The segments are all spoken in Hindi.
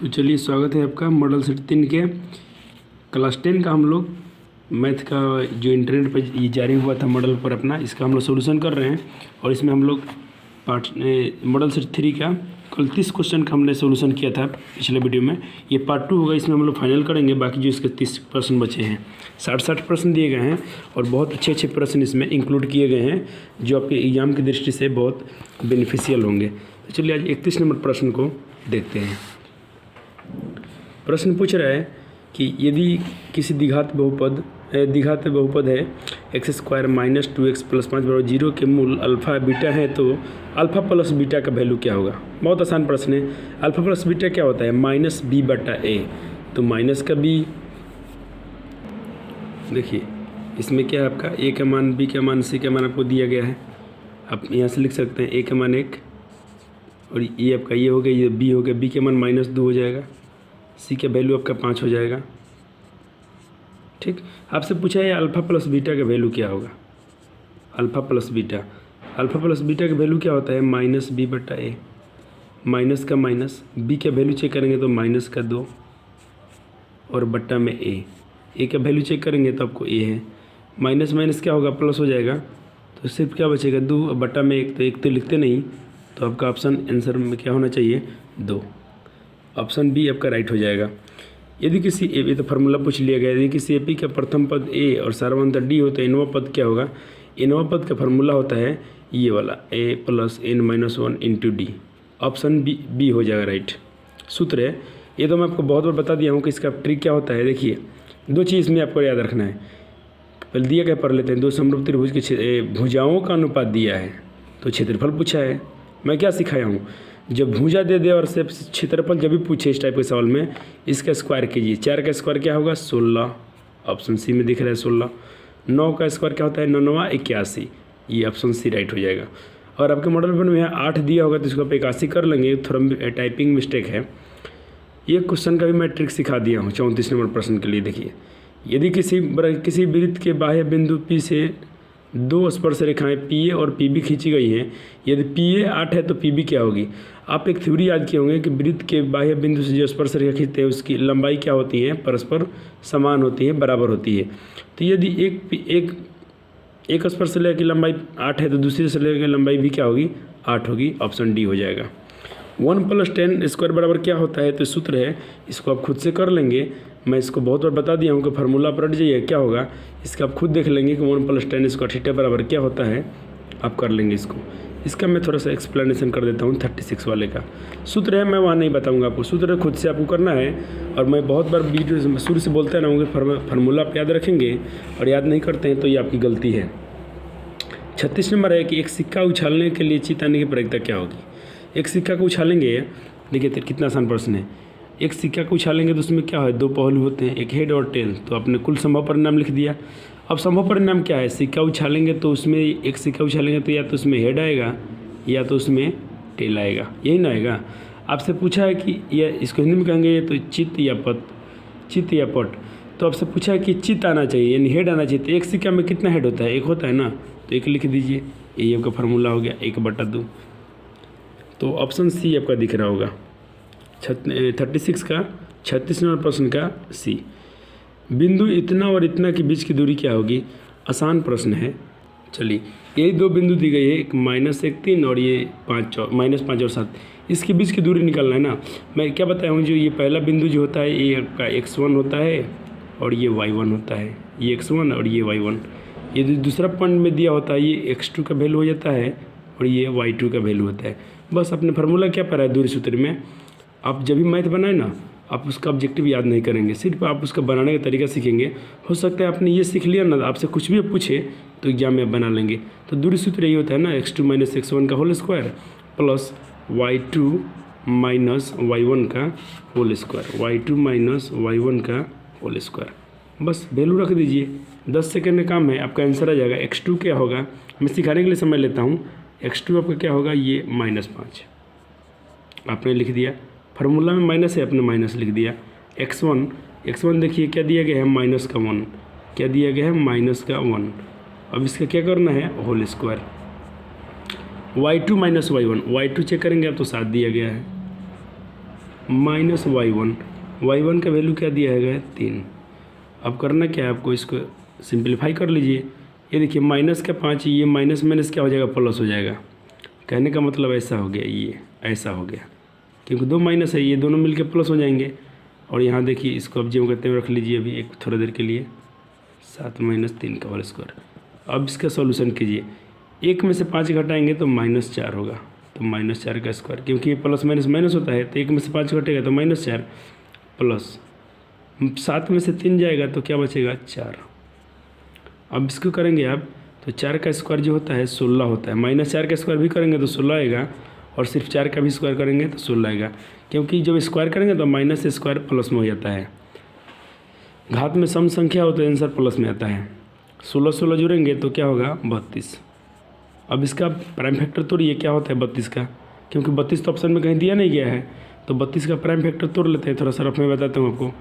तो चलिए स्वागत है आपका मॉडल सेट 3 के क्लास 10 का। हम लोग मैथ का जो इंटरनेट पर ये जारी हुआ था मॉडल पर अपना, इसका हम लोग सोल्यूशन कर रहे हैं। और इसमें हम लोग मॉडल सेट 3 का कल 30 क्वेश्चन का हमने सोल्यूशन किया था पिछले वीडियो में। ये पार्ट 2 होगा, इसमें हम लोग फाइनल करेंगे। बाकी जो इसके 30 प्रश्न बचे हैं, 60 प्रश्न दिए गए हैं और बहुत अच्छे प्रश्न इसमें इंक्लूड किए गए हैं जो आपके एग्जाम की दृष्टि से बहुत बेनिफिशियल होंगे। तो चलिए आज 31 नंबर प्रश्न को देखते हैं। प्रश्न पूछ रहा है कि यदि किसी द्विघात बहुपद है x square minus 2x plus 5 बराबर 0 के मूल अल्फ़ा बीटा है तो अल्फ़ा प्लस बीटा का वैल्यू क्या होगा। बहुत आसान प्रश्न है। अल्फ़ा प्लस बीटा क्या होता है? माइनस बी बटा ए। तो माइनस का बी, देखिए इसमें क्या है, आपका ए का मान, बी का मान, सी का मान आपको दिया गया है। आप यहाँ से लिख सकते हैं ए का मान 1 और ये आपका ये हो गया, ये बी हो गया। बी का मान -2 हो जाएगा, सी का वैल्यू आपका 5 हो जाएगा। ठीक, आपसे पूछा है अल्फ़ा प्लस बीटा का वैल्यू क्या होगा। अल्फ़ा प्लस बीटा का वैल्यू क्या होता है? माइनस बी बटा ए। माइनस का माइनस, बी का वैल्यू चेक करेंगे तो माइनस का 2 और बट्टा में ए का वैल्यू चेक करेंगे तो आपको ए है। माइनस माइनस क्या होगा? प्लस हो जाएगा। तो सिर्फ क्या बचेगा? 2 और बट्टा में 1। तो 1 तो लिखते नहीं, तो आपका ऑप्शन आंसर में क्या होना चाहिए? 2। ऑप्शन बी आपका राइट हो जाएगा। यदि किसी ये तो फार्मूला पूछ लिया गया, यदि किसी एपी का प्रथम पद ए और सार्वधातुक डी हो तो एनवा पद क्या होगा? एनवा पद का फार्मूला होता है ये वाला, A plus N minus 1 into D. Option B हो जाएगा राइट। सूत्र है ये, तो मैं आपको बहुत बार बता दिया हूँ कि इसका ट्रिक क्या होता है। देखिए 2 चीज़ इसमें आपको याद रखना है। पहले दिया क्या पढ़ लेते हैं। 2 समरूप त्रिभुज के भुजाओं का अनुपात दिया है तो क्षेत्रफल पूछा है। मैं क्या सिखाया हूँ? जब भुजा दे दे और से क्षेत्रफल जब भी पूछे इस टाइप के सवाल में, इसका स्क्वायर कीजिए। 4 का स्क्वायर क्या होगा? 16। ऑप्शन सी में दिख रहा है 16। 9 का स्क्वायर क्या होता है? 9 9 81। ये ऑप्शन सी राइट हो जाएगा। और आपके मॉडल पेपर में 8 दिया होगा तो इसको आप 81 कर लेंगे। थोड़ा टाइपिंग मिस्टेक है। ये क्वेश्चन का भी मैं ट्रिक सिखा दिया हूँ 34 नंबर प्रश्न के लिए। देखिए यदि किसी वृत्त के बाह्य बिंदु पी से 2 स्पर्श रेखाएं पीए और पीबी खींची गई हैं, यदि पीए 8 है तो पीबी क्या होगी? आप एक थ्योरी याद किए होंगे कि वृत्त के बाह्य बिंदु से जो स्पर्श रेखा खींचते हैं उसकी लंबाई क्या होती है? परस्पर समान होती है, बराबर होती है। तो यदि एक स्पर्श रेखा की लंबाई 8 है तो दूसरी रेखा की लंबाई भी क्या होगी? 8 होगी। ऑप्शन डी हो जाएगा। 1 + 10 स्क्वायर बराबर क्या होता है? तो सूत्र है, इसको आप खुद से कर लेंगे। मैं इसको बहुत बार बता दिया हूँ कि फार्मूला पर हट जाइए क्या होगा, इसका आप खुद देख लेंगे कि 1 + 10 स्क्वायर थीटा बराबर क्या होता है। आप कर लेंगे इसको। इसका मैं थोड़ा सा एक्सप्लेनेशन कर देता हूँ 36 वाले का। सूत्र है, मैं वहाँ नहीं बताऊँगा आपको। सूत्र खुद से आपको करना है। और मैं बहुत बार वीडियो शुरू से बोलते रहूँगा कि फार्मूला आप याद रखेंगे और याद नहीं करते हैं तो ये आपकी गलती है। 36 नंबर है कि एक सिक्का उछालने के लिए चित आने की प्रक्रिया क्या होगी। एक सिक्का को उछालेंगे, देखिए कितना आसान प्रश्न है। एक सिक्का को उछालेंगे तो उसमें क्या है? 2 पहलू होते हैं, एक हेड और टेल। तो आपने कुल संभव परिणाम लिख दिया। अब संभव परिणाम क्या है? सिक्का उछालेंगे तो उसमें एक सिक्का उछालेंगे तो या तो उसमें हेड आएगा या तो उसमें टेल आएगा, यही ना आएगा। आपसे पूछा है कि यह, इसको हिंदी में कहेंगे ये तो चित्त या पट। तो आपसे पूछा है कि चित्त आना चाहिए यानी हेड आना चाहिए। तो एक सिक्का में कितना हेड होता है? 1 होता है ना, तो 1 लिख दीजिए। ये आपका फार्मूला हो गया 1/2। तो ऑप्शन सी आपका दिख रहा होगा 36 नंबर प्रश्न का सी। बिंदु इतना और इतना के बीच की दूरी क्या होगी? आसान प्रश्न है। चलिए यही 2 बिंदु दी गई है, एक -1 3 और ये -5 और 7। इसके बीच की दूरी निकालना है ना। मैं क्या बताया हूँ, जो ये पहला बिंदु जो होता है ये आपका x1 होता है और ये y1 होता है। ये x1 और ये y1। ये जो दूसरा पॉइंट में दिया होता है ये x2 का वैल्यू हो जाता है और ये y2 का वैल्यू होता है। बस अपने फार्मूला क्या पढ़ा है दूरी सूत्र में। आप जब भी मैथ बनाए ना, आप उसका ऑब्जेक्टिव याद नहीं करेंगे, सिर्फ आप उसका बनाने का तरीका सीखेंगे। हो सकता है आपने ये सीख लिया ना, आपसे कुछ भी पूछे तो एग्जाम में बना लेंगे। तो दूरी सूत्र यही होता है ना, x2 - x1 का whole square plus y2 - y1 का होल स्क्वायर, y2 - y1 का होल स्क्वायर। बस वैल्यू रख दीजिए। 10 सेकेंड का काम है, आपका आंसर आ जाएगा। x2 क्या होगा, मैं सिखाने के लिए समय लेता हूँ। x2 आपका क्या होगा? ये -5 आपने लिख दिया। फार्मूला में माइनस है, आपने माइनस लिख दिया। x1 देखिए क्या दिया गया है? -1। क्या दिया गया है? -1। अब इसका क्या करना है? Whole square. y2 - y1, y2 check करेंगे आप तो 7 दिया गया है। माइनस y1 का वैल्यू क्या दिया है 3। अब करना क्या है आपको, इसको सिंपलीफाई कर लीजिए। ये देखिए माइनस का 5, ये माइनस माइनस क्या हो जाएगा, प्लस हो जाएगा। कहने का मतलब ऐसा हो गया, ये ऐसा हो गया, क्योंकि 2 माइनस है, ये दोनों मिलके प्लस हो जाएंगे। और यहाँ देखिए इसको अब जो कहते हैं रख लीजिए अभी एक थोड़ी देर के लिए, 7 - 3 का होल स्क्वायर। अब इसका सॉल्यूशन कीजिए, 1 में से 5 घटाएंगे तो -4 होगा, तो -4 का स्क्वायर, क्योंकि ये प्लस माइनस माइनस होता है, तो 1 में से 5 घटेगा तो -4 प्लस 7 में से 3 जाएगा तो क्या बचेगा 4। अब इसको करेंगे आप तो 4 का स्क्वायर जो होता है 16 होता है, -4 का स्क्वायर भी करेंगे तो 16 आएगा, और सिर्फ 4 का भी स्क्वायर करेंगे तो 16 आएगा, क्योंकि जब स्क्वायर करेंगे तो माइनस स्क्वायर प्लस में हो जाता है। घात में सम संख्या हो तो आंसर प्लस में आता है। 16 जोड़ेंगे तो क्या होगा 32। अब इसका प्राइम फैक्टर तोड़िए, क्या होता है 32 का, क्योंकि 32 तो ऑप्शन में कहीं दिया नहीं गया है, तो 32 का प्राइम फैक्टर तोड़ लेते हैं। थोड़ा सा रफ में बताता हूँ आपको।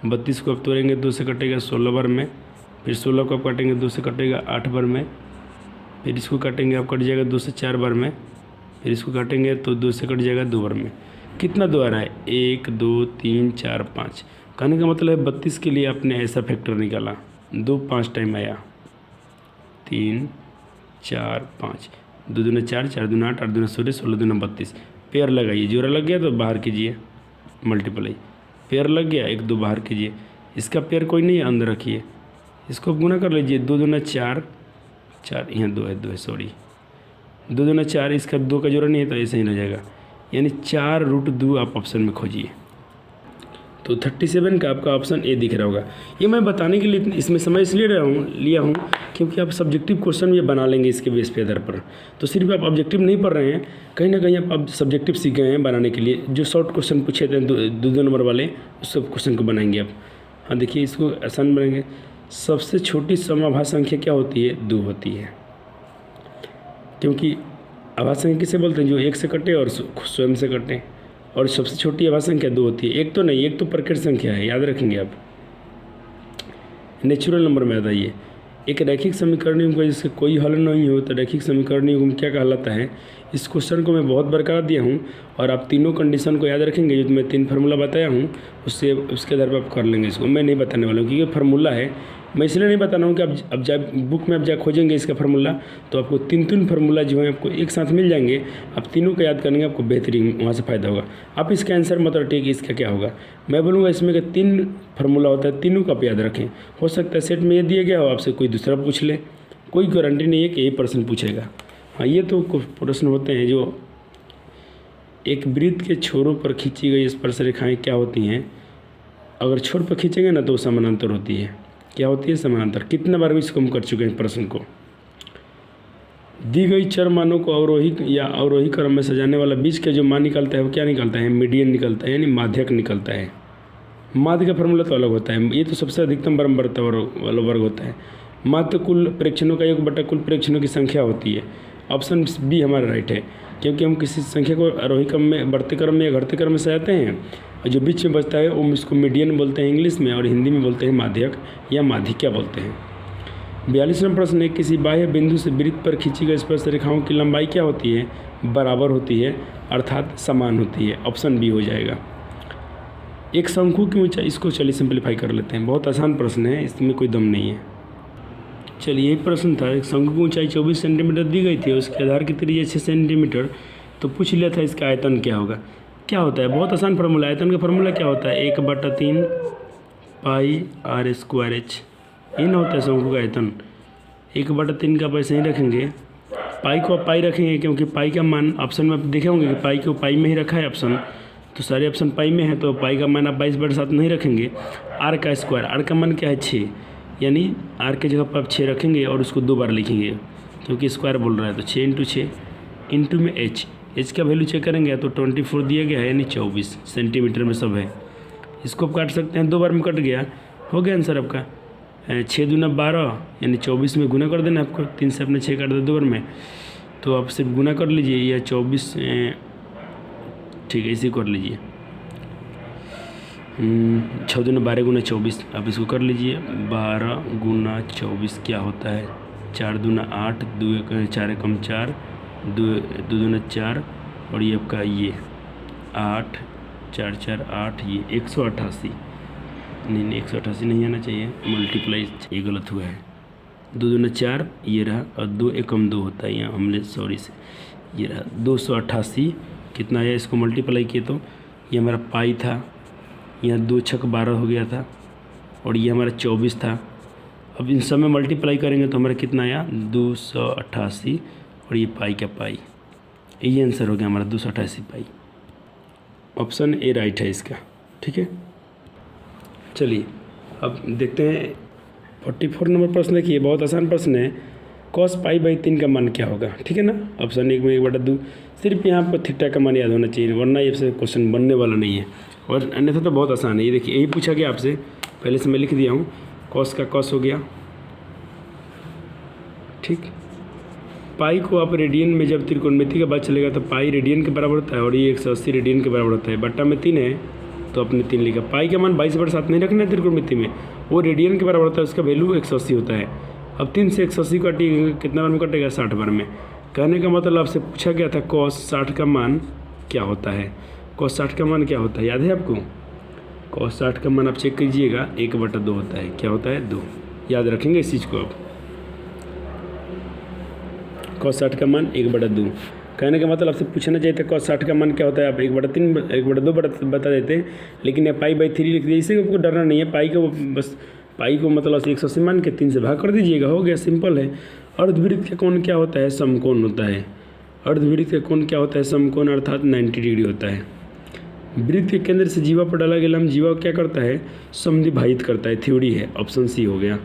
32 को अब तोड़ेंगे, 2 से कटेगा 16 बार में, फिर 16 को आप काटेंगे 2 से कटेगा 8 बार में, फिर इसको काटेंगे आप कट जाएगा 2 से 4 बार में, फिर इसको काटेंगे तो 2 से कट जाएगा 2 बार में। कितना 2 आ रहा है, 1 2 3 4 5। कहने का मतलब है 32 के लिए आपने ऐसा फैक्टर निकाला, 2 5 टाइम आया, 3 4 5, 2 दूना 4, 4 दूना 8, 8 दूना 16, 16 दूना 32। पेयर लगाइए, जोड़ा लग गया तो बाहर कीजिए मल्टीप्लाई, पेयर लग गया 1 2 बाहर कीजिए। इसका पेयर कोई नहीं है, अंदर रखिए, इसको गुना कर लीजिए, 2 दूना 4, 4 यहाँ 2 है सॉरी, 2 दूना 4, इसका 2 का जोड़ा नहीं है तो ऐसे ही रह जाएगा, यानी 4√2 आप ऑप्शन में खोजिए। तो 37 का आपका ऑप्शन ए दिख रहा होगा। ये मैं बताने के लिए इसमें समय इसलिए लिया हूँ क्योंकि आप सब्जेक्टिव क्वेश्चन ये बना लेंगे इसके बेस पे आधार पर। तो सिर्फ आप ऑब्जेक्टिव नहीं पढ़ रहे हैं, कहीं ना कहीं आप सब्जेक्टिव सीख गए हैं बनाने के लिए। जो शॉर्ट क्वेश्चन पूछे थे 2 नंबर वाले, उस सब क्वेश्चन को बनाएंगे आप। हाँ देखिए, इसको आसान बनाएंगे। सबसे छोटी समाभाज्य संख्या क्या होती है, 2 होती है, क्योंकि आभाज्य संख्या किसे बोलते हैं, जो 1 से कटे और स्वयं से कटे, और सबसे छोटी आभाज्य संख्या 2 होती है। 1 तो नहीं, 1 तो प्रकृत संख्या है, याद रखेंगे आप। नेचुरल नंबर में बताइए, एक रैखिक समीकरण युग्म जिसका कोई हल नहीं हो तो रैखिक समीकरण युग्म क्या कहलाता है। इस क्वेश्चन को मैं बहुत बार करा दिया हूँ, और आप तीनों कंडीशन को याद रखेंगे। जो मैं 3 फार्मूला बताया हूँ उससे उसके आधार पर आप कर लेंगे। इसको मैं नहीं बताने वाला हूँ क्योंकि फार्मूला है, मैं इसलिए नहीं बता रहा हूँ कि अब जब बुक में आप जा खोजेंगे इसका फार्मूला तो आपको 3 फार्मूला जो है आपको एक साथ मिल जाएंगे। आप तीनों को याद करेंगे, आपको बेहतरीन वहाँ से फ़ायदा होगा। आप इसका आंसर मतलब ठीक है, इसका क्या होगा मैं बोलूँगा इसमें कि 3 फार्मूला होता है, तीनों का आप याद रखें। हो सकता है सेट में ये दिया गया हो, आपसे कोई दूसरा पूछ ले, कोई गारंटी नहीं है कि यही प्रश्न पूछेगा। हाँ, ये तो कुछ प्रश्न होते हैं जो एक वृत्त के छोरों पर खींची गई स्पर्श रेखाएँ क्या होती हैं, अगर छोर पर खींचेंगे ना तो समानांतर होती है। क्या होती है, समानांतर। कितने बार भी इसको हम कर चुके हैं प्रश्न को। दी गई चर मानों को अवरोही या अवरोही क्रम में सजाने वाला बीच के जो मान निकलता है वो क्या निकलता है, मीडियन निकलता है, यानी माध्यक निकलता है। माध्य का फॉर्मूला तो अलग होता है, ये तो सबसे अधिकतम बराबरता वाला वर्ग होता है। माध्य कुल प्रेक्षणों का योग बटा कुल प्रेक्षणों की संख्या होती है। ऑप्शन बी हमारा राइट है, क्योंकि हम किसी संख्या को आरोही क्रम में, बढ़ते क्रम में या घटते क्रम में सजाते हैं, और जो बीच में बचता है वो इसको मीडियन बोलते हैं इंग्लिश में, और हिंदी में बोलते हैं माध्यक या माध्यिक्या बोलते हैं। 42वां प्रश्न है, किसी बाह्य बिंदु से वृत्त पर खींची गई स्पर्श रेखाओं की लंबाई क्या होती है, बराबर होती है, अर्थात समान होती है। ऑप्शन बी हो जाएगा। एक शंकु की ऊंचाई, इसको चलिए सिंप्लीफाई कर लेते हैं, बहुत आसान प्रश्न है, इसमें कोई दम नहीं है। चलिए एक प्रश्न था, एक शंकु की ऊंचाई 24 सेंटीमीटर दी गई थी, उसके आधार की त्रिज्या 6 सेंटीमीटर, तो पूछ लिया था इसका आयतन क्या होगा। क्या होता है, बहुत आसान फार्मूला। आयतन का फार्मूला क्या होता है, 1/3 πr²h, इन होता है शंकु का आयतन। 1/3 का पैसे ही रखेंगे, पाई को आप पाई रखेंगे, क्योंकि पाई का मान ऑप्शन में आप देखे होंगे कि पाई को पाई में ही रखा है ऑप्शन, तो सारे ऑप्शन पाई में है, तो पाई का मान आप 22/7 नहीं रखेंगे। आर का स्क्वायर, आर का मान क्या है 6, यानी आर के जगह पर आप 6 रखेंगे और उसको 2 बार लिखेंगे, क्योंकि स्क्वायर बोल रहा है, तो 6 × 6 इंटू में एच का वैल्यू चेक करेंगे तो 24 दिया गया है, यानी 24 सेंटीमीटर में सब है। इसको आप काट सकते हैं, 2 बार में कट गया, हो गया आंसर आपका। 6 दूना 12, यानी 24 में गुना कर देना आपको, 3 से अपने 6 काट दे 2 बार में, तो आप सिर्फ गुना कर लीजिए, या 24 ठीक है इसी कर लीजिए। 6 दूना 12 × 24, आप इसको कर लीजिए। 12 × 24 क्या होता है, 4 दूना 8, 2 4 कम 4, 2 दूना 4, और ये आपका ये 8 4 4 8, ये 188, नहीं 188 नहीं आना चाहिए, मल्टीप्लाई ये गलत हुआ है। 2 दूना 4 ये रहा, और 2 एकम 2 होता है, यहाँ हमने सॉरी से ये रहा 288। कितना आया, इसको मल्टीप्लाई किए तो ये हमारा पाई था, यहाँ 2 छक 12 हो गया था, और ये हमारा 24 था। अब इन सब में मल्टीप्लाई करेंगे तो हमारा कितना आया 288, और ये पाई का पाई, यही आंसर हो गया हमारा 288 पाई। ऑप्शन ए राइट है इसका, ठीक है। चलिए अब देखते हैं 44 नंबर प्रश्न। देखिए बहुत आसान प्रश्न है, cos पाई बाई 3 का मान क्या होगा, ठीक है ना। ऑप्शन 1 में 1/2, सिर्फ यहाँ पर थीटा का मान याद होना चाहिए, वरना ये से क्वेश्चन बनने वाला नहीं है, और अन्यथा तो बहुत आसान है। ये देखिए यही पूछा गया आपसे, पहले से मैं लिख दिया हूँ। cos का cos हो गया, ठीक। पाई को आप रेडियन में जब त्रिकोणमिति का बात चलेगा तो पाई रेडियन के बराबर होता है, और ये 180 रेडियन के बराबर होता है। बट्टा में 3 है तो अपने 3 लिखा। पाई का मान 22/7 नहीं रखना है त्रिकोणमिति में, वो रेडियन के बराबर होता है, उसका वैल्यू 180 होता है। अब 3 से 180 काटिएगा, कितना बार में कटेगा 60 बार में। कहने का मतलब आपसे पूछा गया था cos 60 का मान क्या होता है। cos 60 का मान क्या होता है, याद है आपको। cos 60 का मान आप चेक कीजिएगा, 1/2 होता है। क्या होता है 2, याद रखेंगे इस चीज़ को आप। cos 60 का मान 1/2। कहने का मतलब आपसे पूछना चाहिए था cos 60 का मान क्या होता है, आप 1/3 1/2 बता देते हैं, लेकिन ये पाई बाई 3 लिख दिया। इससे आपको डरना नहीं है, पाई को बस पाई को मतलब 180 मान के 3 से भाग कर दीजिएगा, हो गया, सिंपल है। अर्धवृत्त का कोण क्या होता है, समकोण होता है। अर्धवृत्त का कोण क्या होता है, समकोण, अर्थात 90 डिग्री होता है। वृत्त के केंद्र से जीवा पर डाला गया लंब जीवा क्या करता है, समद्विभाजित करता है, थ्योरी है। ऑप्शन सी हो गया।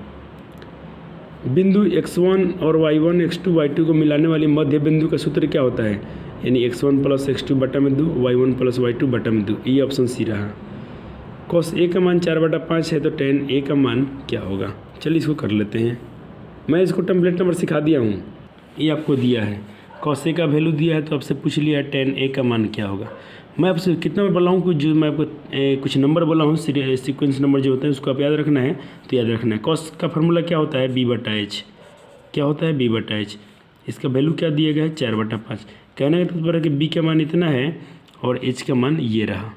बिंदु x1 और y1 x2 y2 को मिलाने वाली मध्य बिंदु का सूत्र क्या होता है, यानी x1 + x2/2 y1 + y2/2, ये ऑप्शन सी रहा। cos a का मान 4/5 है तो tan a का मान क्या होगा। चलिए इसको कर लेते हैं, मैं इसको टेम्पलेट नंबर सिखा दिया हूँ, ये आपको दिया है। cos a का वैल्यू दिया है तो आपसे पूछ लिया tan a का मान क्या होगा। मैं आपसे कितना बोला हूँ, कुछ जो मैं आपको कुछ नंबर बोला हूँ, सीक्वेंस नंबर जो होते हैं उसको आप याद रखना है, तो याद रखना है। cos का फार्मूला क्या होता है, b/h। क्या होता है, b/h। इसका वैल्यू क्या दिया गया है, 4/5। कहने का तात्पर्य कि b का मान इतना है और h का मान ये रहा।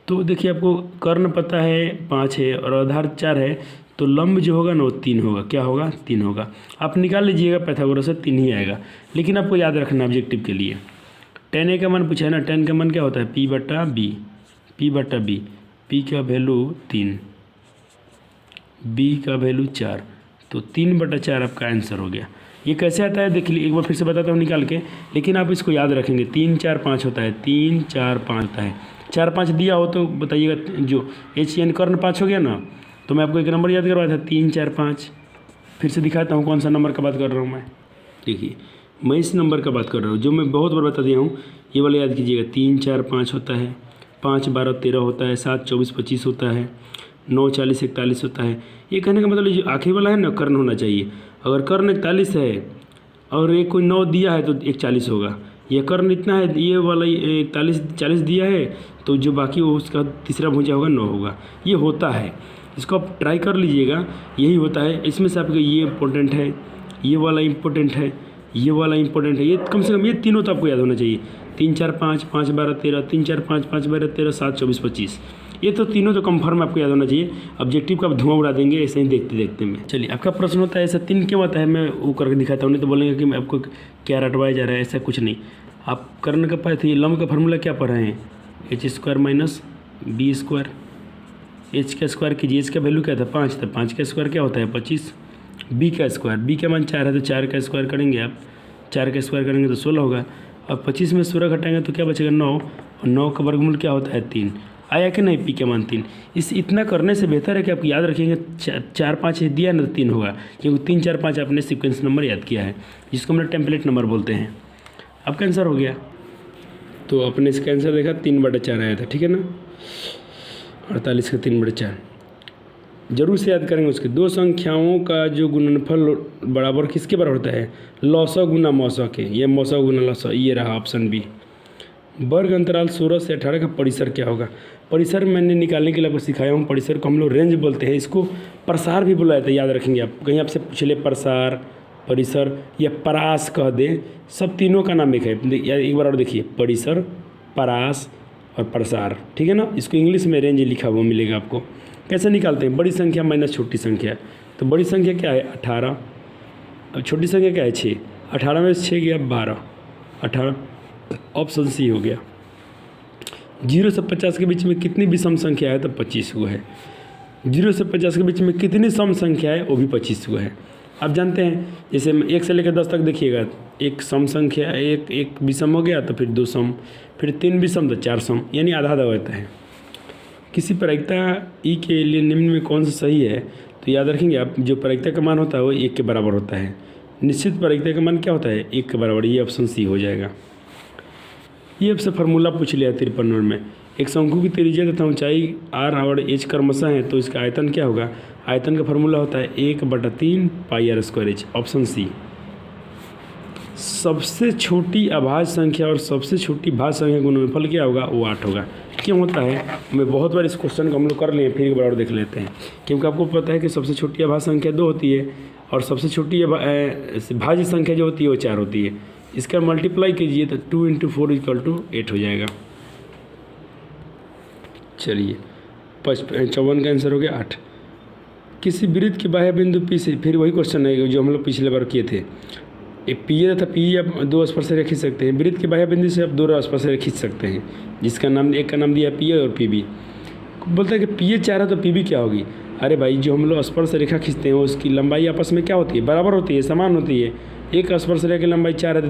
तो देखिए आपको कर्ण पता है 5 है और आधार 4 है, तो लंब जो होगा ना वो 3 होगा। क्या होगा, 3 होगा। आप निकाल लीजिएगा पाइथागोरस से, 3 ही आएगा, लेकिन आपको याद रखना ऑब्जेक्टिव के लिए। tan a का मान पूछा है ना, tan का मान क्या होता है, p/b। p/b, p का वैल्यू 3, b का वैल्यू 4, तो 3/4 आपका आंसर हो गया। ये कैसे आता है देख लीजिए, एक बार फिर से बताता हूँ निकाल के, लेकिन आप इसको याद रखेंगे। 3 4 5 होता है, 3 4 5 होता है। 4 5 दिया हो तो बताइएगा, जो h यानी कर्ण 5 हो गया ना, तो मैं आपको एक नंबर याद करवाया था 3 4 5। फिर से दिखाता हूँ कौन सा नंबर का बात कर रहा हूँ मैं। देखिए मैं इस नंबर का बात कर रहा हूँ जो मैं बहुत बार बता दिया हूँ, ये वाला याद कीजिएगा। 3 4 5 होता है, 5 12 13 होता है, 7 24 25 होता है, 9 40 41 होता है। ये कहने का मतलब जो आखिरी वाला है ना, कर्ण होना चाहिए। अगर कर्ण 41 है और एक कोई 9 दिया है तो 41 होगा। यह कर्ण इतना है, ये वाला 41 दिया है, तो जो बाकी वो उसका तीसरा भुजा होगा 9 होगा। ये होता है, इसको आप ट्राई कर लीजिएगा, यही होता है। इसमें से आपको ये इम्पोर्टेंट है, ये वाला इम्पोर्टेंट है, ये वाला इम्पोर्टेंट है। ये कम से कम ये तीनों तो आपको याद होना चाहिए। 3 4 5 5 12 13, 3 4 5 5 12 13, 7 24 25, ये तो तीनों तो कंफर्म आपको याद होना चाहिए। ऑब्जेक्टिव का आप धुआं उड़ा देंगे ऐसे ही देखते देखते में। चलिए आपका प्रश्न होता है ऐसा 3 क्यों आता है, मैं वो करके दिखाता हूँ, नहीं तो बोलेंगे कि मैं आपको क्या रटवाया जा रहा है। ऐसा कुछ नहीं, आप कर्ण का पाए थे, लंब का फार्मूला क्या पढ़ रहे हैं, h² - b²। h का स्क्वायर कीजिए, h का वैल्यू क्या था 5 था, 5 का स्क्वायर क्या होता है 25। b का स्क्वायर, b का मान 4 है तो 4 का स्क्वायर करेंगे आप, 4 का स्क्वायर करेंगे तो 16 होगा। अब 25 में 16 घटाएंगे तो क्या बचेगा 9, और 9 का वर्गमूल क्या होता है 3। आया कि नहीं, p का मान 3। इस इतना करने से बेहतर है कि आप याद रखेंगे 4 5 दिया ना तो 3 होगा, क्योंकि 3 4 5 आपने सीक्वेंस नंबर याद किया है, जिसको हम टेम्पलेट नंबर बोलते हैं। आपका आंसर हो गया, तो आपने इसका आंसर देखा 3/4 आया था, ठीक है ना। 48 का 3/4 जरूर से याद करेंगे। उसके दो संख्याओं का जो गुणनफल बराबर किसके बराबर होता है, लॉसव गुना मौसव के, ये मौसव गुना लॉसव, ये रहा ऑप्शन बी। वर्ग अंतराल 16 से 18 का परिसर क्या होगा। परिसर मैंने निकालने के लिए आपको सिखाया हूँ। परिसर को हम लोग रेंज बोलते हैं, इसको प्रसार भी बुलाया था, याद रखेंगे आप। कहीं आपसे पूछ ले प्रसार, परिसर या परास कह दे, सब तीनों का नाम एक है। एक बार और देखिए, परिसर, परास, और प्रसार, ठीक है ना। इसको इंग्लिश में रेंज लिखा हुआ मिलेगा आपको। कैसे निकालते हैं, बड़ी संख्या माइनस छोटी संख्या। तो बड़ी संख्या क्या है 18, अब छोटी संख्या क्या है 6, 18 में से 6 गया 12, 18 ऑप्शन सी हो गया। 0 से 50 के बीच में कितनी विषम संख्या है, तो 25 हुआ है। 0 से 50 के बीच में कितनी सम संख्या है, वो भी 25 हुआ है। आप जानते हैं जैसे 1 से लेकर 10 तक देखिएगा, एक सम संख्या एक विषम हो गया, तो फिर 2 सम, फिर 3 विषम, तो 4 सम, यानी आधा आधा होता है। किसी प्रायिकता ई के लिए निम्न में कौन सा सही है, तो याद रखेंगे आप, जो प्रायिकता का मान होता है वो 1 के बराबर होता है। निश्चित प्रायिकता का मान क्या होता है, 1 के बराबर, ये ऑप्शन सी हो जाएगा। ये आपसे फार्मूला पूछ लिया 53 नंबर में। एक शंकु की त्रिज्या तथा ऊंचाई r और h क्रमशः है, तो इसका आयतन क्या होगा, आयतन का फार्मूला होता है 1/3 πr²h, ऑप्शन सी। सबसे छोटी अभाज्य संख्या और सबसे छोटी भाज्य संख्या का गुणनफल क्या होगा, वो 8 होगा। क्यों होता है, मैं बहुत बार इस क्वेश्चन को हम लोग कर लिए, फिर एक बार और देख लेते हैं। क्योंकि आपको पता है कि सबसे छोटी अभाज्य संख्या 2 होती है और सबसे छोटी भाज्य संख्या जो होती है वो 4 होती है। इसका मल्टीप्लाई कीजिए तो 2 × 4 = 8 हो जाएगा। चलिए 54 का आंसर हो गया 8। किसी वृत्त के बाह्य बिंदु P से, फिर वही क्वेश्चन है जो हम लोग पिछले बार किए थे। एक P तथा P आप 2 स्पर्शरेखा खींच सकते हैं। वृत्त के बाह्य बिंदु से आप 2 स्पर्शरेखा खींच सकते हैं, जिसका नाम, एक का नाम दिया PA और PB। बोलता है कि PA 4 है तो PB क्या होगी। अरे भाई, जो हम लोग स्पर्शरेखा खींचते हैं उसकी लंबाई आपस में क्या होती है, बराबर होती है, समान होती है। एक स्पर्शरेखा की लंबाई 4 है तो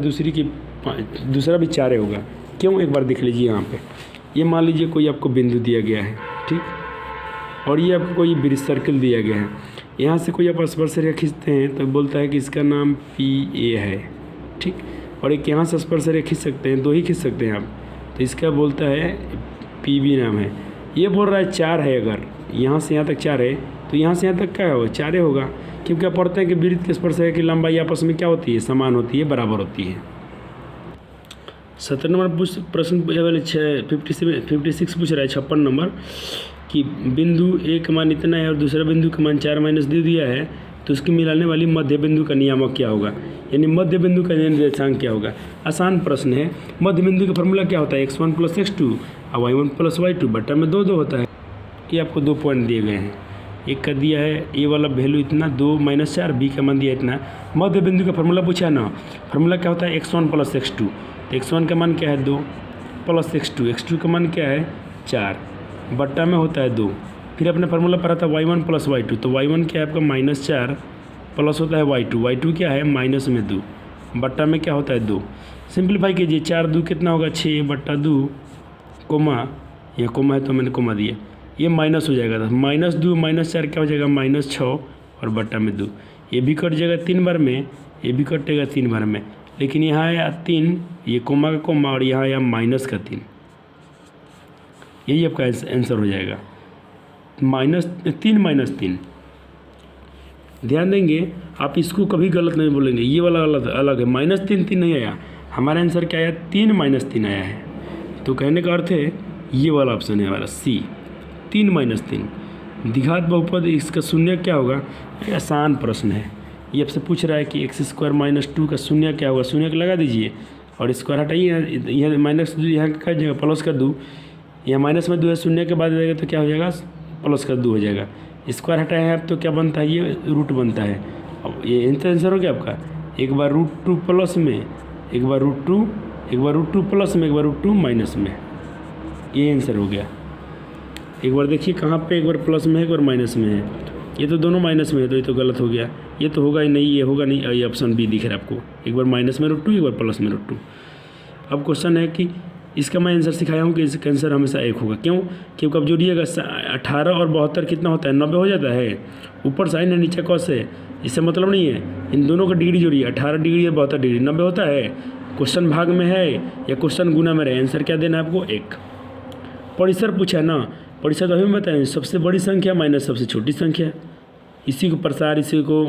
दूसरा भी 4 होगा। क्यों, एक बार देख लीजिए यहाँ पे। ये मान लीजिए कोई आपको बिंदु दिया गया है, ठीक, और ये आपको कोई वृत्त सर्कल दिया गया है। यहाँ से कोई आप स्पर्शरेखा खींचते हैं तो बोलता है कि इसका नाम PA है, ठीक। और एक यहाँ से स्पर्शरेखा खींच सकते हैं, 2 ही खींच सकते हैं आप, तो इसका बोलता है PB नाम है। ये बोल रहा है 4 है, अगर यहाँ से यहाँ तक 4 है तो यहाँ से यहाँ तक क्या होगा, 4 होगा। क्योंकि आप पढ़ते हैं कि वृत्त के स्पर्शरेखा की लंबाई आपस में क्या होती है, समान होती है, बराबर होती है। 17 नंबर प्रश्न 56 पूछ रहा है, 56 नंबर, कि बिंदु A का मान इतना है और दूसरा बिंदु का मान 4 - दे दिया है, तो उसकी मिलाने वाली मध्य बिंदु का नियामक क्या होगा, यानी मध्य बिंदु का निर्देशांक क्या होगा। आसान प्रश्न है। मध्य बिंदु का फॉर्मूला क्या होता है, x1 + x2 और y1 + y2 बटा में 2 होता है। ये आपको 2 पॉइंट दिए गए हैं। एक का दिया है ए वाला वैल्यू इतना 2 - 4, बी का मान दिया इतना। मध्य बिंदु का फॉर्मूला पूछा ना, फॉर्मूला क्या होता है x1 + x2। तो x1 का मान क्या है 2 + x2 का मान क्या है 4 बट्टा में होता है 2। फिर अपने फार्मूला पढ़ा था y1 + y2, तो y1 क्या है आपका -4 प्लस होता है y2 क्या है -2 बट्टा में क्या होता है 2। सिंप्लीफाई कीजिए, 4 × 2 कितना होगा 6 बट्टा 2 कोमा, यह कोमा है तो मैंने कोमा दिया, ये माइनस हो जाएगा। -2 -4 क्या हो जाएगा -6 और बट्टा में 2। ये भी कट जाएगा 3 बार में, ये भी कटेगा 3 बार में, लेकिन यहाँ आया 3, ये कोमा का कोमा, और यहाँ आया -3। यही आपका आंसर हो जाएगा -3 - 3। ध्यान देंगे आप, इसको कभी गलत नहीं बोलेंगे। ये वाला अलग है, -3 नहीं आया, हमारा आंसर क्या आया 3 - 3 आया है। तो कहने का अर्थ है ये वाला ऑप्शन है हमारा सी, 3 - 3। द्विघात बहुपद इसका शून्य क्या होगा, आसान प्रश्न है। ये आपसे पूछ रहा है कि x² - 2 का शून्य क्या होगा। शून्य को लगा दीजिए और स्क्वायर हटाइए, यह माइनस यहाँ का जगह प्लस कर दूँ, यहाँ माइनस में 2 है, शून्य के बाद जाएगा तो क्या हो जाएगा प्लस का 2 हो जाएगा। स्क्वायर हटाए हैं आप तो क्या बनता है, ये रूट बनता है। अब ये आंसर हो गया आपका, एक बार √2 प्लस में, एक बार √2, एक बार √2 प्लस में, एक बार √2 माइनस में, ये आंसर हो गया। एक बार देखिए कहाँ पे, एक बार प्लस में है, एक बार माइनस में है। ये तो दोनों माइनस में है, तो ये तो गलत हो गया, ये तो होगा ही नहीं, ये होगा नहीं। ये ऑप्शन बी दिख रहा है आपको, एक बार माइनस में √2, एक बार प्लस में √2। अब क्वेश्चन है कि इसका मैं आंसर सिखाया हूँ कि इसका आंसर हमेशा 1 होगा। क्यों, क्योंकि अब जोड़िएगा 18 और 72 कितना होता है 90 हो जाता है। ऊपर साइन है नीचे कॉस है, इससे मतलब नहीं है, इन दोनों का डिग्री जोड़िए, 18 डिग्री और 72 डिग्री 90 होता है। क्वेश्चन भाग में है या क्वेश्चन गुना में रहे, आंसर क्या देना है आपको 1। परिसर पूछा है ना, परिसर तो अभी बताएं, सबसे बड़ी संख्या माइनस सबसे छोटी संख्या, इसी को प्रसार, इसी को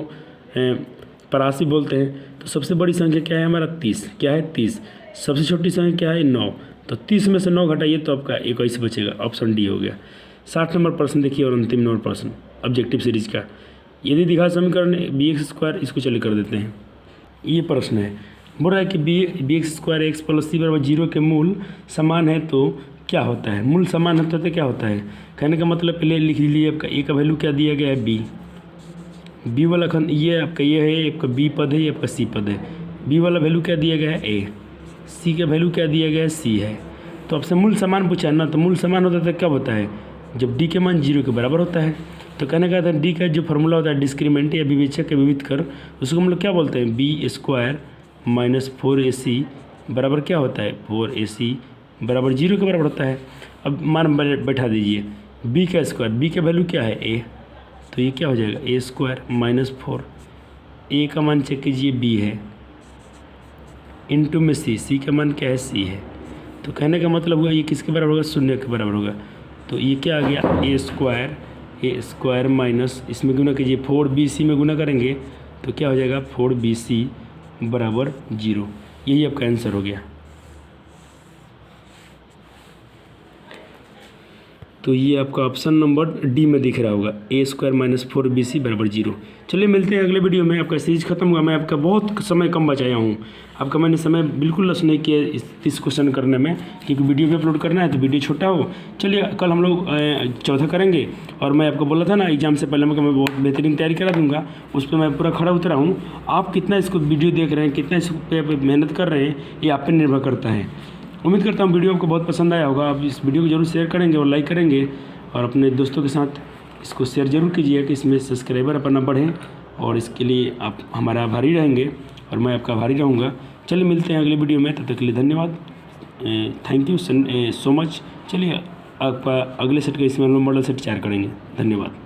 परासी बोलते हैं। तो सबसे बड़ी संख्या क्या है हमारा 30, क्या है 30। सबसे छोटी संख्या क्या है 9, तो 30 में से 9 घटाइए तो आपका 21 बचेगा, ऑप्शन डी हो गया। 60 नंबर प्रश्न देखिए और अंतिम नंबर प्रश्न ऑब्जेक्टिव सीरीज का। यदि दिखा समीकरण bx², इसको चलिए कर देते हैं। ये प्रश्न है, बोल रहा है कि bx² x + c = 0 के मूल समान है तो क्या होता है, मूल समान होता है तो क्या होता है। कहने का मतलब पहले लिख लीजिए, आपका ए का वैल्यू क्या दिया गया है, बी। बी वाला खंड ये आपका ये है, आपका बी पद है, ये आपका सी पद है। बी वाला वैल्यू क्या दिया गया है, ए। सी का वैल्यू क्या दिया गया है, सी है। तो आपसे मूल समान पूछा है ना, तो मूल समान होता है क्या होता है, जब डी के मान 0 के बराबर होता है। तो कहने का था डी का जो फार्मूला होता है डिस्क्रीमेंट या विवेचक के विविध कर, उसको हम लोग क्या बोलते हैं, बी स्क्वायर माइनस 4ac बराबर क्या होता है, 4ac बराबर 0 के बराबर होता है। अब मान बैठा दीजिए बी का स्क्वायर, बी का वैल्यू क्या है, ए। तो ये क्या हो जाएगा, ए स्क्वायर माइनस 4, ए का मान चेक कीजिए बी है, इंटू में सी का मान क्या है, सी है। तो कहने का मतलब हुआ ये किसके बराबर होगा, 0 के बराबर होगा। तो ये क्या आ गया, ए स्क्वायर माइनस इसमें गुना कीजिए 4bc में गुना करेंगे तो क्या हो जाएगा, 4bc बराबर 0। यही आपका आंसर हो गया। तो ये आपका ऑप्शन नंबर डी में दिख रहा होगा, ए स्क्वायर माइनस 4bc बराबर 0। चलिए मिलते हैं अगले वीडियो में। आपका सीरीज खत्म हुआ, मैं आपका बहुत समय कम बचाया हूँ, आपका मैंने समय बिल्कुल लॉस नहीं किया इस क्वेश्चन करने में, क्योंकि वीडियो भी अपलोड करना है तो वीडियो छोटा हो। चलिए कल हम लोग चौथा करेंगे, और मैं आपको बोला था ना एग्जाम से पहले मैं बहुत बेहतरीन तैयारी करा दूँगा, उस पर मैं पूरा खड़ा उतरा हूँ। आप कितना इसको वीडियो देख रहे हैं, कितना इस पर मेहनत कर रहे हैं, ये आप पर निर्भर करता है। उम्मीद करता हूँ वीडियो आपको बहुत पसंद आया होगा। आप इस वीडियो को जरूर शेयर करेंगे और लाइक करेंगे, और अपने दोस्तों के साथ इसको शेयर जरूर कीजिए कि इसमें सब्सक्राइबर अपना बढ़ें, और इसके लिए आप हमारा आभारी रहेंगे और मैं आपका आभारी रहूँगा। चलिए मिलते हैं अगले वीडियो में, तब तक के लिए धन्यवाद, थैंक यू सो मच। चलिए आपका अगले सेट का इसमें मॉडल सेट तैयार करेंगे। धन्यवाद।